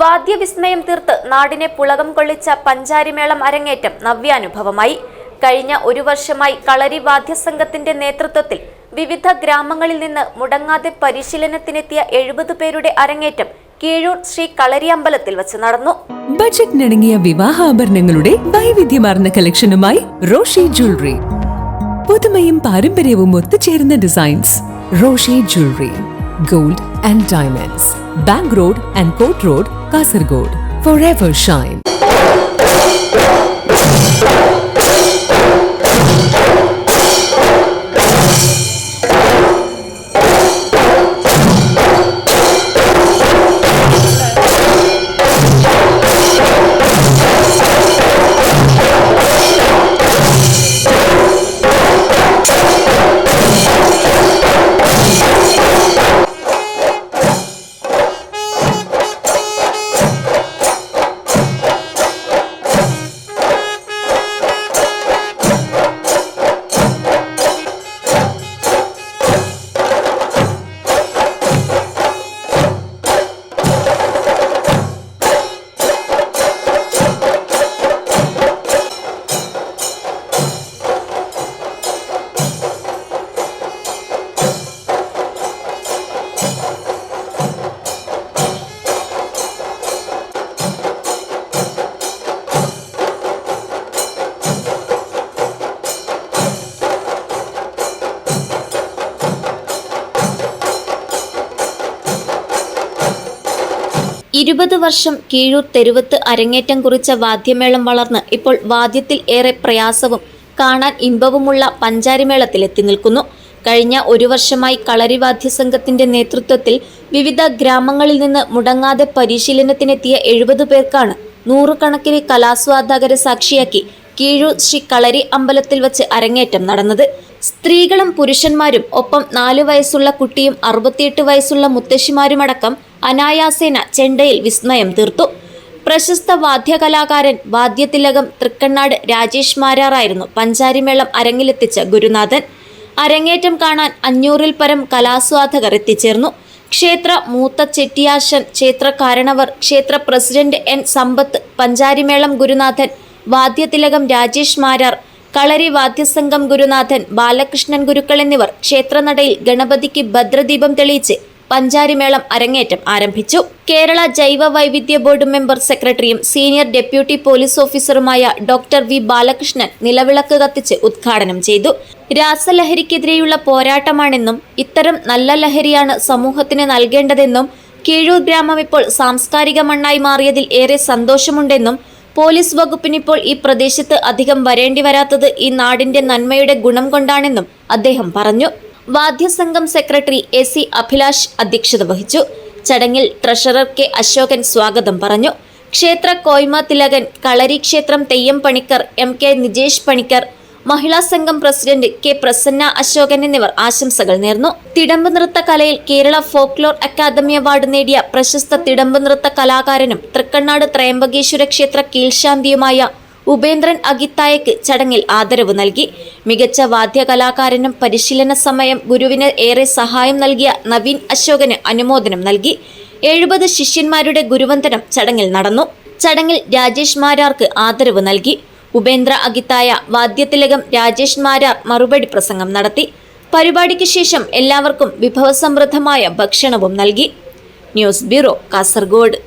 വാദ്യവിസ്മയം തീർത്ത് നാടിനെ പുളകം കൊള്ളിച്ച പഞ്ചാരിമേളം അരങ്ങേറ്റം നവ്യാനുഭവമായി. കഴിഞ്ഞ ഒരു വർഷമായി കളരി വാദ്യസംഘത്തിന്റെ നേതൃത്വത്തിൽ വിവിധ ഗ്രാമങ്ങളിൽ നിന്ന് മുടങ്ങാതെ പരിശീലനത്തിനെത്തിയ 70 പേരുടെ അരങ്ങേറ്റം കീഴൂർ ശ്രീ കളരി അമ്പലത്തിൽ വച്ച് നടന്നു. ബജറ്റിനിണങ്ങിയ വിവാഹാഭരണങ്ങളുടെ വൈവിധ്യമാർന്ന കളക്ഷനുമായി റോഷി ജ്വല്ലറി. പുതുമയും പാരമ്പര്യവും ഒത്തുചേരുന്ന designs. Roshi jewellery, gold and diamonds, bank road and Kot road, Kasaragod. Forever shine. ഇരുപത് വർഷം കീഴൂർ തെരുവത്ത് അരങ്ങേറ്റം കുറിച്ച വാദ്യമേളം വളർന്ന് ഇപ്പോൾ വാദ്യത്തിൽ ഏറെ പ്രയാസവും കാണാൻ ഇമ്പവുമുള്ള പഞ്ചാരിമേളത്തിലെത്തി നിൽക്കുന്നു. കഴിഞ്ഞ ഒരു വർഷമായി കളരി വാദ്യസംഘത്തിന്റെ നേതൃത്വത്തിൽ വിവിധ ഗ്രാമങ്ങളിൽ നിന്ന് മുടങ്ങാതെ പരിശീലനത്തിനെത്തിയ 70 പേർക്കാണ് നൂറുകണക്കിന് കലാസ്വാദകരെ സാക്ഷിയാക്കി കീഴൂർ ശ്രീ കളരി അമ്പലത്തിൽ വച്ച് അരങ്ങേറ്റം നടന്നത്. സ്ത്രീകളും പുരുഷന്മാരും ഒപ്പം 4 വയസ്സുള്ള കുട്ടിയും 68 വയസ്സുള്ള മുത്തശ്ശിമാരുമടക്കം അനായാസേന ചെണ്ടയിൽ വിസ്മയം തീർത്തു. പ്രശസ്ത വാദ്യകലാകാരൻ വാദ്യതിലകം തൃക്കണ്ണാട് രാജേഷ് മാരാറായിരുന്നു പഞ്ചാരിമേളം അരങ്ങിലെത്തിച്ച ഗുരുനാഥൻ. അരങ്ങേറ്റം കാണാൻ 500-ൽ പരം കലാസ്വാദകർ എത്തിച്ചേർന്നു. ക്ഷേത്ര മൂത്ത ചെട്ടിയാശൻ, ക്ഷേത്ര കാരണവർ, ക്ഷേത്ര പ്രസിഡന്റ് എൻ സമ്പത്ത്, പഞ്ചാരിമേളം ഗുരുനാഥൻ, വാദ്യതിലകം രാജേഷ് മാരാർ, കളരി വാദ്യസംഘം ഗുരുനാഥൻ ബാലകൃഷ്ണൻ ഗുരുക്കൾ എന്നിവർ ക്ഷേത്രനടയിൽ ഗണപതിക്ക് ഭദ്രദീപം തെളിയിച്ച് പഞ്ചാരിമേളം അരങ്ങേറ്റം ആരംഭിച്ചു. കേരള ജൈവ വൈവിധ്യ ബോർഡ് മെമ്പർ സെക്രട്ടറിയും സീനിയർ ഡെപ്യൂട്ടി പോലീസ് ഓഫീസറുമായ ഡോക്ടർ വി ബാലകൃഷ്ണൻ നിലവിളക്ക് കത്തിച്ച് ഉദ്ഘാടനം ചെയ്തു. രാസലഹരിക്കെതിരെയുള്ള പോരാട്ടമാണെന്നും ഇത്തരം നല്ല ലഹരിയാണ് സമൂഹത്തിന് നൽകേണ്ടതെന്നും കീഴൂർ ഗ്രാമം ഇപ്പോൾ സാംസ്കാരിക മണ്ണായി മാറിയതിൽ ഏറെ സന്തോഷമുണ്ടെന്നും പോലീസ് വകുപ്പിനിപ്പോൾ ഈ പ്രദേശത്ത് അധികം വരേണ്ടി വരാത്തത് ഈ നാടിന്റെ നന്മയുടെ ഗുണം കൊണ്ടാണെന്നും അദ്ദേഹം പറഞ്ഞു. വാദ്യസംഘം സെക്രട്ടറി AC അഭിലാഷ് അധ്യക്ഷത വഹിച്ചു. ചടങ്ങിൽ ട്രഷറർ K അശോകൻ സ്വാഗതം പറഞ്ഞു. ക്ഷേത്ര കോയ്മ തിലകൻ, കളരി ക്ഷേത്രം തെയ്യം പണിക്കർ MK നിജേഷ് പണിക്കർ, മഹിളാ സംഘം പ്രസിഡന്റ് K പ്രസന്ന അശോകൻ എന്നിവർ ആശംസകൾ നേർന്നു. തിടമ്പ് നൃത്ത കലയിൽ കേരള ഫോക്ലോർ അക്കാദമി അവാർഡ് നേടിയ പ്രശസ്ത തിടമ്പ് നൃത്ത കലാകാരനും തൃക്കണ്ണാട് ത്രയംബകേശ്വര ക്ഷേത്ര കീഴ്ശാന്തിയുമായ ഉപേന്ദ്രൻ അഗിത്തായക്ക് ചടങ്ങിൽ ആദരവ് നൽകി. മികച്ച വാദ്യകലാകാരനും പരിശീലന സമയം ഗുരുവിന് ഏറെ സഹായം നൽകിയ നവീൻ അശോകന് അനുമോദനം നൽകി. 70 ശിഷ്യന്മാരുടെ ഗുരുവന്ദനം ചടങ്ങിൽ നടന്നു. ചടങ്ങിൽ രാജേഷ് മാരാർക്ക് ആദരവ് നൽകി. ഉപേന്ദ്ര അഗിത്തായ, വാദ്യതിലകം രാജേഷ് മാരാർ മറുപടി പ്രസംഗം നടത്തി. പരിപാടിക്ക് ശേഷം എല്ലാവർക്കും വിഭവസമൃദ്ധമായ ഭക്ഷണവും നൽകി. News bureau, Kasaragod.